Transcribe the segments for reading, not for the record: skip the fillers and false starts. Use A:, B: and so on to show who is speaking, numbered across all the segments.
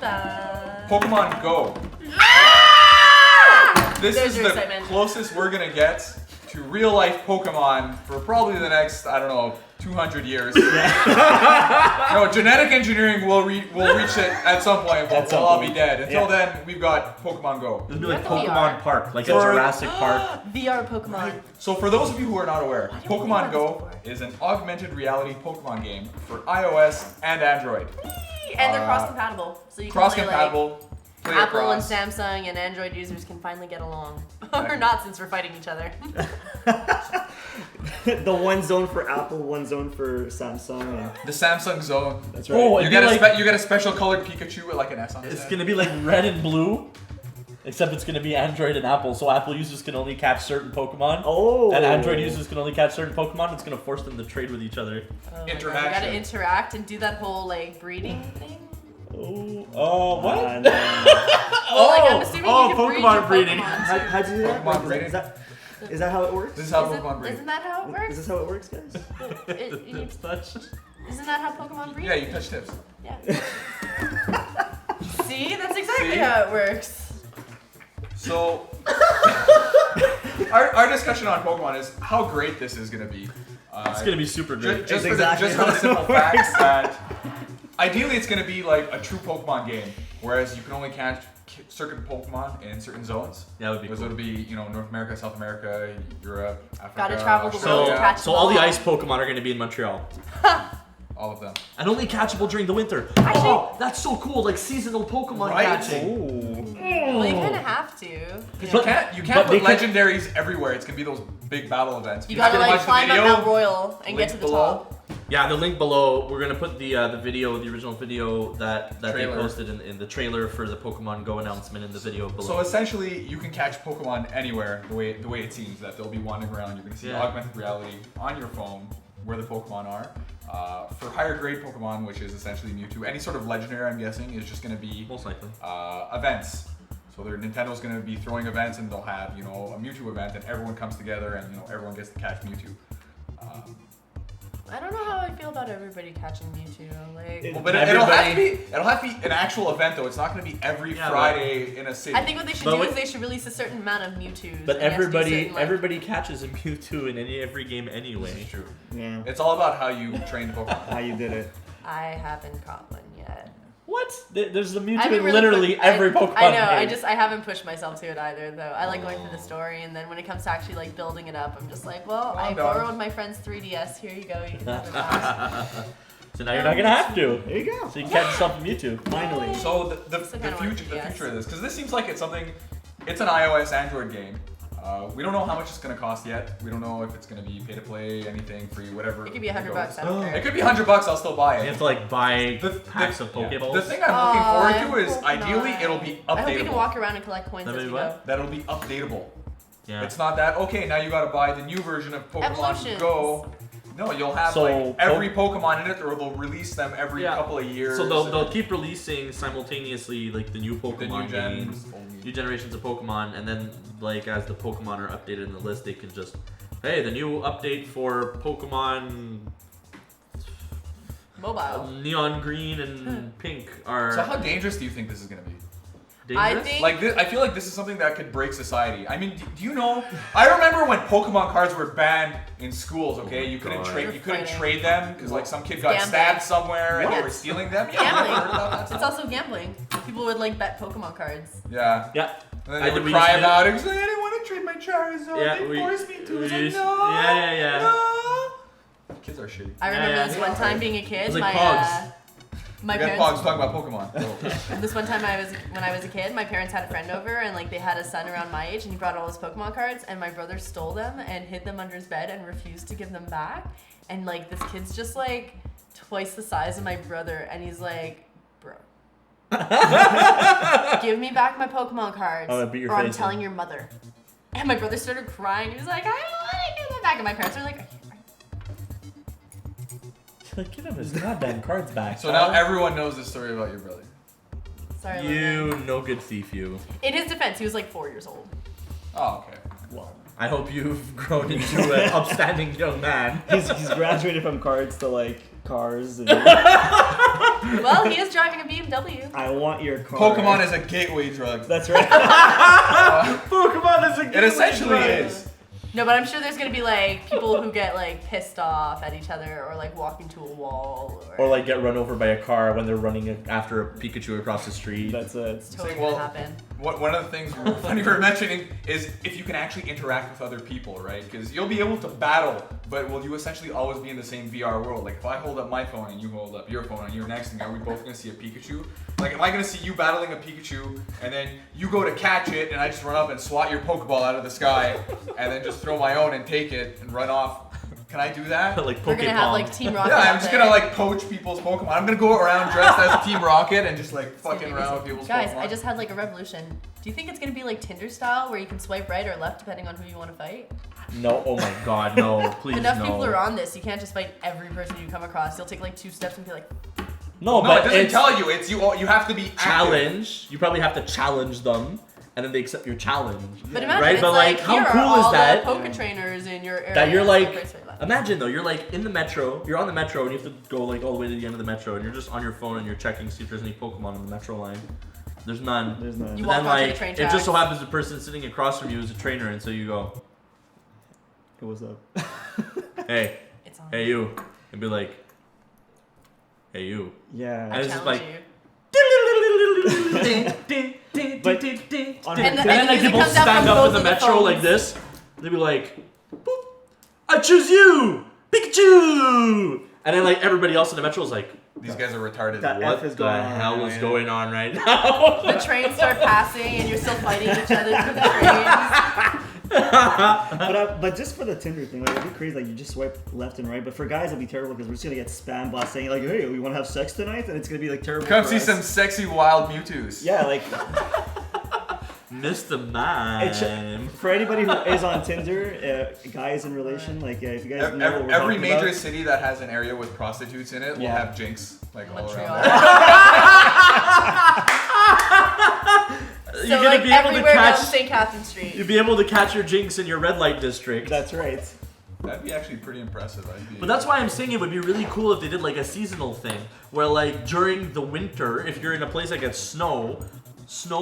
A: Pokemon Go. This
B: There's
A: is
B: your
A: the
B: excitement.
A: closest we're gonna get to real life Pokemon for probably the next, I don't know, 200 years. No, genetic engineering will reach it at some point. We'll all be dead. Until then, we've got Pokemon Go.
C: It'll be like
B: What the
C: Pokemon
B: VR?
C: Park, like a
A: For-
C: Jurassic Park.
B: VR Pokemon.
A: So for those of you who are not aware,
B: don't we
A: Pokemon
B: have
A: Go
B: this
A: is an augmented reality Pokemon game for iOS and Android.
B: And they're cross compatible, so you can
A: Cross
B: play, like,
A: compatible. Play
B: Apple
A: across.
B: and Samsung and Android users can finally get along. Or not, since we're fighting each other.
D: The one zone for Apple, one zone for Samsung. And
A: The Samsung Zone.
D: that's right.
C: Oh,
A: You get you get a special colored Pikachu with like an S on his
C: It's
A: head.
C: gonna be like red and blue, except it's gonna be Android and Apple. So Apple users can only catch certain Pokemon,
D: Oh.
C: and Android users can only catch certain Pokemon. It's gonna force them to trade with each other.
B: Oh my God, you
A: Interaction.
B: gotta interact and do that whole like breeding thing.
C: Oh, what?
D: And,
B: Well, like, I'm assuming
C: oh,
B: you can breed
C: Pokemon
B: your
C: breeding.
B: Pokemon,
D: how,
B: too.
D: how'd you do that?
A: Pokemon
D: Like,
A: breeding.
D: is that how it works?
A: This is how
B: Isn't-
A: Pokemon breed.
B: Isn't that how it works?
D: Is this how it works, guys?
C: It's touched.
B: Isn't that how Pokemon breed?
A: Yeah, you touch tips.
B: Yeah. See, that's exactly
A: See?
B: how it works.
A: So, our discussion on Pokemon is how great this is going to be.
C: It's gonna be super great.
A: Just,
D: It's
A: for
D: exactly
A: the, just for the
D: how it
A: simple
D: works.
A: fact that ideally it's going to be like a true Pokemon game, whereas you can only catch certain Pokemon in certain zones.
C: Yeah, that would be
A: Because
C: cool.
A: it'll be, North America, South America, Europe, Africa.
B: Gotta travel the world to
A: Australia,
B: catch
C: So all the
B: them all.
C: ice Pokemon are gonna be in Montreal,
A: all of them.
C: and only catchable during the winter.
B: Actually-
C: Oh, that's so cool! Like seasonal Pokemon
A: Right?
C: catching.
B: Well, you kind of have to.
A: You can't
C: but they
A: put legendaries everywhere. It's gonna be those big battle events.
B: You
A: just
B: gotta
A: watch
B: like
A: the
B: climb up
A: video,
B: Mount Royal and get
A: link
B: to the
A: below.
B: top.
C: Yeah, the link below. We're gonna put the video, the original video that they
A: Trailer.
C: posted in the trailer for the Pokemon Go announcement in the video below.
A: So essentially, you can catch Pokemon anywhere. The way it seems that they'll be wandering around. You're gonna see
C: Yeah.
A: augmented reality on your phone where the Pokemon are. For higher grade Pokemon, which is essentially Mewtwo, any sort of legendary, I'm guessing, is just gonna be
C: Most likely.
A: events. So Nintendo's gonna be throwing events, and they'll have a Mewtwo event, and everyone comes together, and everyone gets to catch Mewtwo.
B: I don't know how I feel about everybody catching Mewtwo. Like,
D: It-
A: Well, but it'll have to be an actual event though. It's not gonna be every
C: Yeah,
A: Friday in a city.
B: I think what they should
C: But
B: do
C: wait-
B: is they should release a certain amount of Mewtwo's.
C: But
B: and you have to do
C: everybody
B: certain, like-
C: everybody catches a Mewtwo in every game
A: This
C: anyway.
A: is true.
D: Yeah.
A: It's all about how you train the Pokemon.
D: How you did it.
B: I haven't caught one yet.
C: What? There's a
B: I
C: Mewtwo
B: haven't
C: in
B: really
C: literally
B: put-
C: every
B: I
C: Pokemon
B: know.
C: game.
B: I haven't pushed myself to it either, though. I like going through the story, and then when it comes to actually like building it up, I'm just like, well, I
A: I'm done.
B: borrowed my friend's 3DS. Here you go. You can have it back.
C: So now you're not gonna have to.
D: There you go.
C: So you can catch yourself a Mewtwo.
D: Finally.
A: So the
B: Still kinda want
A: future
B: GPS.
A: of this, because this seems like it's an iOS Android game. We don't know how much it's gonna cost yet. We don't know if it's gonna be pay to play, anything free, whatever.
B: It could be $100.
A: goes.
B: I don't care.
A: It could be $100. I'll still buy
C: You
A: it.
C: have to like buy
A: The-
C: packs of
A: yeah.
C: Pokeballs.
A: The thing I'm looking forward
B: I
A: to is
B: hope
A: ideally
B: not.
A: it'll be
B: I hope you can
A: updatable.
B: walk around and collect coins
C: That'll
B: as
C: be
B: you
C: what?
B: go.
A: That'll be updatable.
C: Yeah.
A: It's not that okay. Now you gotta buy the new version of Pokemon
B: Evolutions.
A: Go. No, you'll have
C: So,
A: like every Pokemon in it, or they'll release them every
C: Yeah.
A: couple of years.
C: So they'll keep releasing simultaneously like the new
A: the
C: Pokemon
A: new gens.
C: games, new generations of Pokemon, and then like as the Pokemon are updated in the list, they can just, hey, the new update for Pokemon
B: Mobile.
C: Neon Green and Pink are
A: So how dangerous do you think this is gonna be?
C: dangerous.
B: I think-
A: Like this, I feel like this is something that could break society. I mean, do you know? I remember when Pokemon cards were banned in schools. Okay, you couldn't
C: God.
A: trade. You couldn't
B: Fighting.
A: trade them because like some kid got
B: Gambling.
A: stabbed somewhere and they
B: What?
A: were stealing them. Yeah,
B: Gambling.
A: I heard about that
B: It's
A: stuff.
B: also gambling. People would like bet Pokemon cards.
A: Yeah.
C: Yeah.
A: And then
C: I
A: they would
C: did- we
A: cry
C: used to-
A: about it. It's like, I didn't want to trade my Charizard.
C: Yeah,
A: they
C: we-
A: forced me to.
C: we
A: It's like,
C: used-
A: no.
C: yeah.
A: No. Kids are shitty.
B: I remember
C: Yeah,
B: this
C: yeah.
B: one time being a kid.
C: It was like
B: my
C: Pogs.
B: my
A: We got
B: parents.
A: Pogs talking about Pokemon.
B: This one time when I was a kid, my parents had a friend over and like they had a son around my age and he brought all his Pokemon cards and my brother stole them and hid them under his bed and refused to give them back. And like this kid's just like twice the size of my brother and he's like, bro, give me back my Pokemon cards
D: I'm gonna beat your
B: or I'm
D: face in.
B: telling your mother. And my brother started crying. He was like, I don't want to give them back. And my parents were like,
C: Give him his goddamn cards back.
A: So now everyone knows the story about your brother.
B: sorry.
C: you
B: Logan."
C: no good thief, you.
B: In his defense, he was like 4 years old.
A: Oh, okay.
D: Well,
C: I hope you've grown into an upstanding young man.
D: he's graduated from cards to like cars. And
B: Well, he is driving a BMW.
D: I want your car.
A: Pokemon is a gateway drug.
D: That's right.
C: Pokemon is a
A: It essentially is.
B: No, but I'm sure there's gonna be like people who get like pissed off at each other or like walk into a wall
C: Or like get run over by a car when they're running after a Pikachu across the street.
D: That's it.
B: it's totally
A: Well,
B: gonna happen.
A: One of the things funny we're mentioning is if you can actually interact with other people, right? Because you'll be able to battle, but will you essentially always be in the same VR world? Like if I hold up my phone and you hold up your phone and you're next to me, are we both gonna see a Pikachu? Like am I gonna see you battling a Pikachu and then you go to catch it and I just run up and swat your Pokeball out of the sky and then just throw my own and take it and run off? Can I do that?
C: Like
B: We're gonna have like
C: Pokemon.
B: Team Rocket.
A: Yeah, I'm
B: out
A: just
B: there.
A: gonna like poach people's Pokemon. I'm gonna go around dressed as Team Rocket and just like fucking around with people's
B: Guys,
A: Pokemon.
B: I just had like a revolution. Do you think it's gonna be like Tinder style where you can swipe right or left depending on who you want to fight?
C: No, oh my god, no, please
B: Enough
C: no.
B: people are on this. You can't just fight every person you come across. You'll take like 2 steps and be like,
C: No,
A: No,
C: but
A: it doesn't
C: it's
A: tell you. It's you. You have to be active.
C: challenge. You probably have to challenge them, and then they accept your challenge.
B: but imagine
C: Right,
B: it's
C: but,
B: like,
C: like, how
B: here
C: cool
B: are
C: is
B: all
C: that?
B: the Poke trainers in your area.
C: That you're
B: Swipe
C: like,
B: right, swipe left.
C: imagine though, you're like in the metro, you're on the metro, and you have to go like all the way to the end of the metro, and you're just on your phone and you're checking see if there's any Pokemon on the metro line. There's none.
D: There's none.
B: You
C: But then
B: walk onto the
C: like,
B: train
C: it just so
B: tracks.
C: happens the person sitting across from you is a trainer, and so you go,
D: Hey, what's up?
C: hey,
B: It's on.
C: hey you, and be like, hey you.
D: Yeah.
C: And it's just
B: Challenge
C: like,
B: you.
D: But on
B: And the-
C: And then like
B: music
C: people
B: comes out
C: stand
B: from
C: up in
B: both
C: the
B: of the
C: metro
B: phones.
C: like this. They'd be like, boop, I choose you, Pikachu. And then like everybody else in the metro is like,
A: These guys are retarded.
D: That
C: what
D: F is
C: the
D: going on
C: hell
D: right
C: is
D: now.
C: going on right now?
B: The trains start passing and you're still fighting each other through the trains.
D: But just for the Tinder thing, like it'd be crazy. Like you just swipe left and right. But for guys, it'd be terrible because we're just gonna get spam bots saying like, "Hey, we want to have sex tonight," and it's gonna be like terrible.
A: Come
D: for
A: see
D: us.
A: some sexy wild Mewtwo's.
D: Yeah, like
C: Missed the
D: it
C: mime.
D: for anybody who is on Tinder, guys in relation, like if you guys know what we're
A: Every
D: talking
A: major
D: about.
A: city that has an area with prostitutes in it will
D: Yeah.
A: have Jinx like all
B: Montreal.
A: around there.
B: So
C: You're gonna
B: like
C: be able to
B: everywhere
C: catch.
B: down St. Catherine Street.
C: You'll be able to catch your Jinx in your red light district.
D: That's right.
A: That'd be actually pretty impressive.
C: But that's why I'm saying it would be really cool if they did like a seasonal thing where like during the winter, if you're in a place that gets snow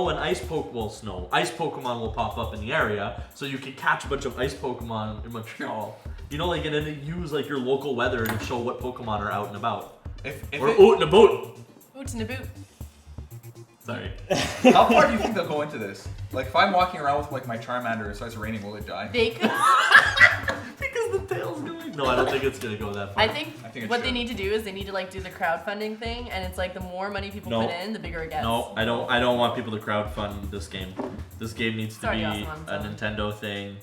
C: and ice Pokemon will pop up in the area, so you can catch a bunch of ice Pokemon in Montreal. You know, like and then use like your local weather to show what Pokemon are out and about.
A: If
C: Or out and about.
B: Oots in a boot.
C: Sorry.
A: how far do you think they'll go into this? Like if I'm walking around with like my Charmander and it starts raining, will it die?
B: They could.
C: Because the tail's going. No, I don't think it's gonna go that far.
B: I think
A: think it
B: what they
A: should.
B: need to do is they need to like do the crowdfunding thing, and it's like the more money people
C: No.
B: put in, the bigger it gets.
C: No, I don't want people to crowdfund this game. This game needs to be
B: already awesome on
C: a Nintendo thing.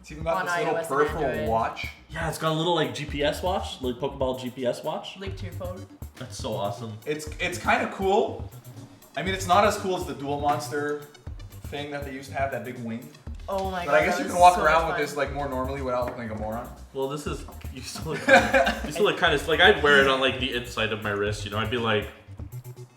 A: It's even got
B: On
A: this little
B: iOS and
A: peripheral
B: Android.
A: watch.
C: Yeah, it's got a little like GPS watch, like Pokeball GPS watch.
B: Link to your phone.
C: That's so awesome.
A: It's kind of cool. I mean, it's not as cool as the Dual Monster thing that they used to have, that big wing.
B: Oh my god.
A: But I guess
B: that
A: you
B: was
A: can walk
B: so
A: around
B: much
A: with this
B: fun.
A: like more normally without looking like a moron.
C: Well, this is you still look kind of like I'd wear it on like the inside of my wrist. You know, I'd be like,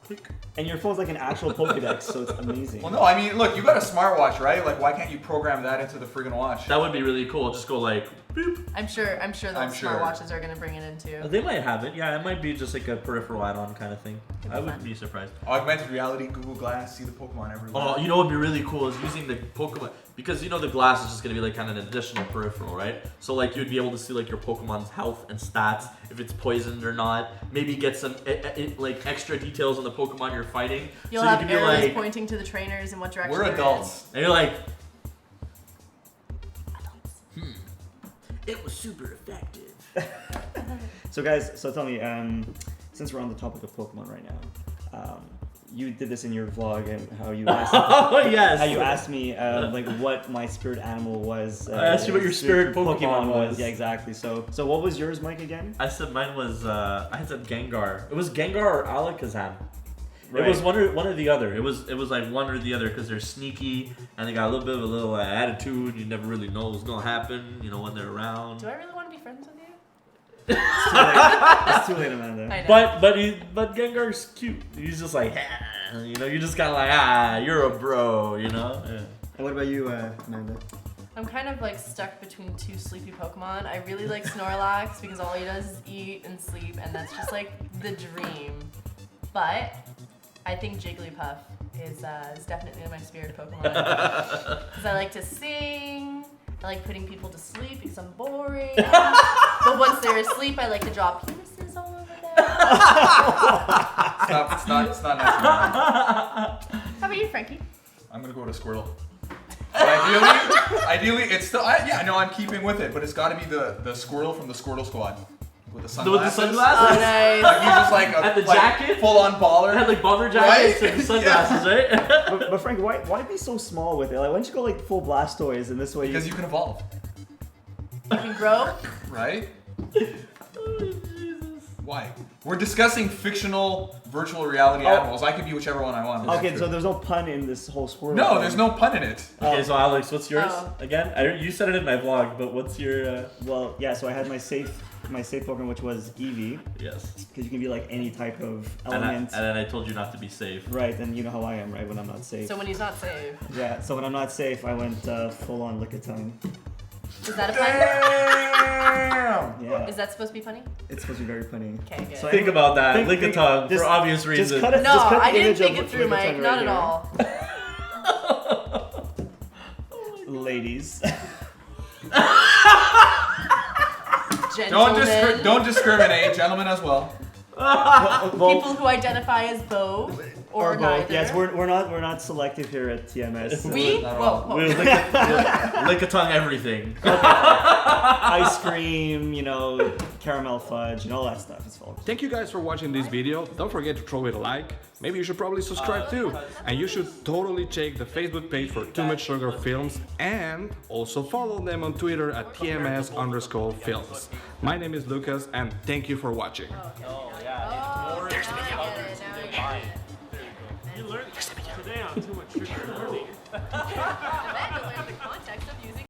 C: click.
D: And your phone's like an actual Pokedex, so it's amazing.
A: Well, no, I mean, look, you got a smartwatch, right? Like, why can't you program that into the friggin' watch?
C: That would be really cool. Just go like, boop.
B: I'm sure
A: I'm
B: those
A: sure.
B: smartwatches are gonna bring it into.
C: They might have it. Yeah, it might be just like a peripheral add-on kind of thing.
B: Could be
C: I would
B: fun.
C: be surprised.
A: Augmented reality, Google Glass, see the Pokemon everywhere.
C: Oh, you know what'd be really cool is using the Pokemon because you know the glass is just gonna be like kind of an additional peripheral, right? So like you'd be able to see like your Pokemon's health and stats, if it's poisoned or not. Maybe get some like extra details on the Pokemon you're fighting.
B: You'll
C: so
B: have
C: you can be
B: arrows
C: like,
B: pointing to the trainers in what direction
A: We're
B: they're
A: adults.
C: and you're like, it was super effective.
D: So guys, so tell me, since we're on the topic of Pokemon right now, you did this in your vlog and how you asked,
C: Oh yes.
D: how you asked me like what my spirit animal was.
C: I asked you what your spirit Pokemon was.
D: Yeah, exactly. So what was yours, Mike, again?
C: I said mine was I had said Gengar. It was Gengar or Alakazam.
D: Right.
C: It was one or the other. It was like one or the other because they're sneaky and they got a little bit of a little attitude. You never really know what's gonna happen. You know when they're around.
B: Do I really want to be friends with you?
D: It's too late, Amanda.
B: I know.
C: But Gengar's cute. He's just like, you know, you're just kind of like, you're a bro, you know. Yeah.
D: And what about you, Amanda?
B: I'm kind of like stuck between two sleepy Pokemon. I really like Snorlax because all he does is eat and sleep, and that's just like the dream. But I think Jigglypuff is definitely my spirit Pokemon. Because I like to sing, I like putting people to sleep because I'm boring. But once they're asleep, I like to draw penises all over them.
A: It's not natural.
B: How about you, Frankie?
A: I'm gonna go with a Squirtle. But ideally, it's still. I'm keeping with it, but it's got to be the Squirtle from the Squirtle Squad with the
C: With
A: sunglasses.
C: the sunglasses?
B: Oh, nice.
A: Like he's just like
C: And the jacket?
A: full-on baller.
C: I had like bomber jackets
A: Right?
C: and sunglasses, right?
D: But Frank, why be so small with it? Like, why don't you go like full Blastoise and this way?
A: Because you can evolve,
B: You can grow.
A: right?
C: Oh, Jesus.
A: Why? We're discussing fictional virtual reality animals. I can be whichever one I want.
D: Okay, so there's no pun in this whole Squirtle.
A: No,
D: thing.
A: there's no pun in it.
C: Okay, so Alex, what's yours
B: Oh.
C: again? You said it in my vlog, but what's your?
D: Well, yeah. So I had my safe Pokemon, which was Eevee,
C: Yes.
D: because you can be like any type of
C: And
D: element.
C: then I told you not to be safe.
D: Right, and you know how I am, right? When I'm not safe.
B: So when he's not safe,
D: Yeah. So when I'm not safe, I went full on Lickitung.
B: is that a pun?
A: Damn.
D: Yeah.
B: Is that supposed to be funny?
D: It's supposed to be very funny.
B: Okay, good.
D: So
C: Think about that,
D: Think-
C: Lickitung,
D: just-
C: for obvious reasons.
D: Just cut it.
B: No,
D: just cut the
B: I didn't
D: image
B: think
D: of
B: it through, Mike.
D: Lickitung
B: Not
D: right
B: at
D: here.
B: all.
D: Ladies.
B: Gentlemen.
A: Don't discriminate, gentlemen as well.
B: People who identify as both or
D: both.
B: neither.
D: Yes, we're not selective here at TMS.
B: We?
A: Not at
B: Whoa,
A: all.
B: whoa.
C: We'll Lickitung everything.
D: Ice cream, caramel fudge, and all that stuff. It's all.
E: Thank you guys for watching this video. Don't forget to throw it a like. Maybe you should probably subscribe too. And you should totally check the Facebook page for Too Much Sugar Films and also follow them on Twitter at TMS_films. My name is Lucas and thank you for watching.
B: Oh, now I get it.
F: You learned today on Too Much Sugar Learning.
B: I bet, but learn the context of using